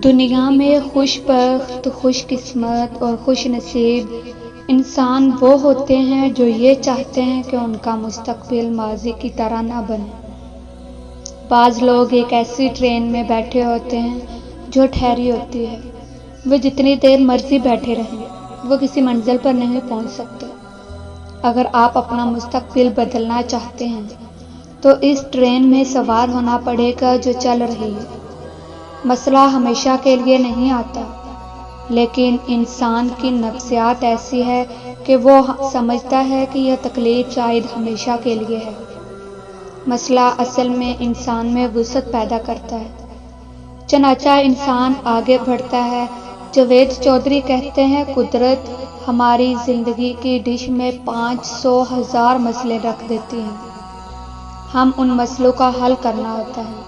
دنیا میں خوش بخت، خوش قسمت اور خوش نصیب انسان وہ ہوتے ہیں جو یہ چاہتے ہیں کہ ان کا مستقبل ماضی کی طرح نہ بنے۔ بعض لوگ ایک ایسی ٹرین میں بیٹھے ہوتے ہیں جو ٹھہری ہوتی ہے۔ وہ جتنی دیر مرضی بیٹھے رہیں، وہ کسی منزل پر نہیں پہنچ سکتے۔ اگر آپ اپنا مستقبل بدلنا چاہتے ہیں تو اس ٹرین میں سوار ہونا پڑے گا جو چل رہی ہے۔ مسئلہ ہمیشہ کے لیے نہیں آتا، لیکن انسان کی نفسیات ایسی ہے کہ وہ سمجھتا ہے کہ یہ تکلیف شاید ہمیشہ کے لیے ہے۔ مسئلہ اصل میں انسان میں وسعت پیدا کرتا ہے، چنانچہ انسان آگے بڑھتا ہے۔ جاوید چودھری کہتے ہیں، قدرت ہماری زندگی کی ڈش میں 500,000 مسئلے رکھ دیتی ہے، ہم ان مسئلوں کا حل کرنا ہوتا ہے۔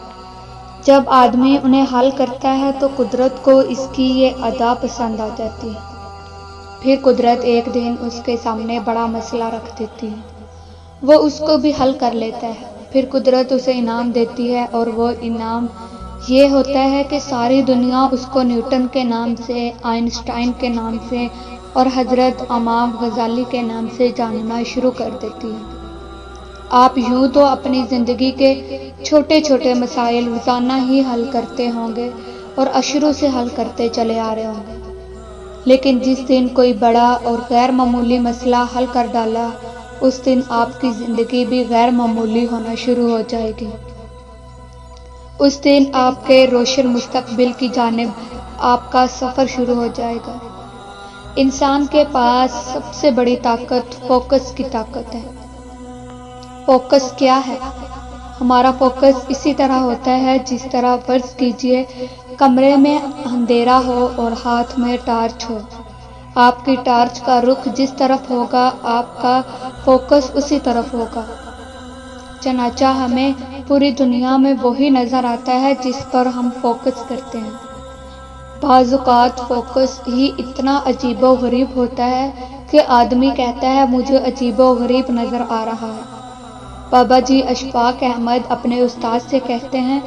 جب آدمی انہیں حل کرتا ہے تو قدرت کو اس کی یہ ادا پسند آ جاتی ہے۔ پھر قدرت ایک دن اس کے سامنے بڑا مسئلہ رکھ دیتی ہے، وہ اس کو بھی حل کر لیتا ہے۔ پھر قدرت اسے انعام دیتی ہے، اور وہ انعام یہ ہوتا ہے کہ ساری دنیا اس کو نیوٹن کے نام سے، آئنسٹائن کے نام سے اور حضرت امام غزالی کے نام سے جاننا شروع کر دیتی ہے۔ آپ یوں تو اپنی زندگی کے چھوٹے چھوٹے مسائل روزانہ ہی حل کرتے ہوں گے اور اشروں سے حل کرتے چلے آ رہے ہوں گے، لیکن جس دن کوئی بڑا اور غیر معمولی مسئلہ حل کر ڈالا، اس دن آپ کی زندگی بھی غیر معمولی ہونا شروع ہو جائے گی۔ اس دن آپ کے روشن مستقبل کی جانب آپ کا سفر شروع ہو جائے گا۔ انسان کے پاس سب سے بڑی طاقت فوکس کی طاقت ہے۔ فوکس کیا ہے؟ ہمارا فوکس اسی طرح ہوتا ہے جس طرح فرض کیجئے کمرے میں اندھیرا ہو اور ہاتھ میں ٹارچ ہو۔ آپ کی ٹارچ کا رخ جس طرف ہوگا، آپ کا فوکس اسی طرف ہوگا۔ چنانچہ ہمیں پوری دنیا میں وہی نظر آتا ہے جس پر ہم فوکس کرتے ہیں۔ بعض اوقات فوکس ہی اتنا عجیب و غریب ہوتا ہے کہ آدمی کہتا ہے مجھے عجیب و غریب نظر آ رہا ہے۔ بابا جی اشفاق احمد اپنے استاد سے کہتے ہیں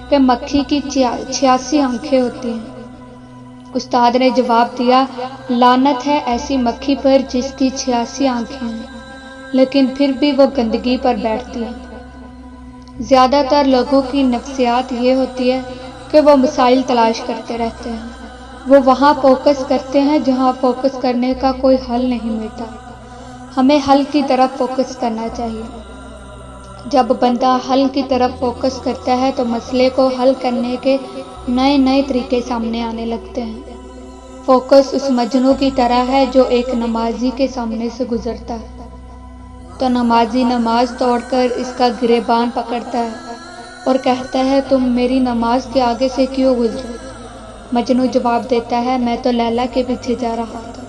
کہ مکھی کی 86 آنکھیں ہوتی ہیں۔ استاد نے جواب دیا، لعنت ہے ایسی مکھی پر جس کی 86 آنکھیں ہیں، لیکن پھر بھی وہ گندگی پر بیٹھتی ہے۔ زیادہ تر لوگوں کی نفسیات یہ ہوتی ہے کہ وہ مسائل تلاش کرتے رہتے ہیں۔ وہ وہاں فوکس کرتے ہیں جہاں فوکس کرنے کا کوئی حل نہیں ملتا۔ ہمیں حل کی طرف فوکس کرنا چاہیے۔ جب بندہ حل کی طرف فوکس کرتا ہے تو مسئلے کو حل کرنے کے نئے نئے طریقے سامنے آنے لگتے ہیں۔ فوکس اس مجنوں کی طرح ہے جو ایک نمازی کے سامنے سے گزرتا ہے تو نمازی نماز توڑ کر اس کا گریبان پکڑتا ہے اور کہتا ہے تم میری نماز کے آگے سے کیوں گزرے؟ مجنوں جواب دیتا ہے میں تو لیلا کے پیچھے جا رہا تھا،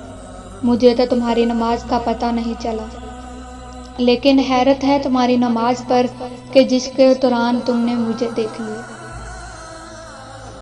مجھے تو تمہاری نماز کا پتہ نہیں چلا، لیکن حیرت ہے تمہاری نماز پر کہ جس کے دوران تم نے مجھے دیکھ لیا۔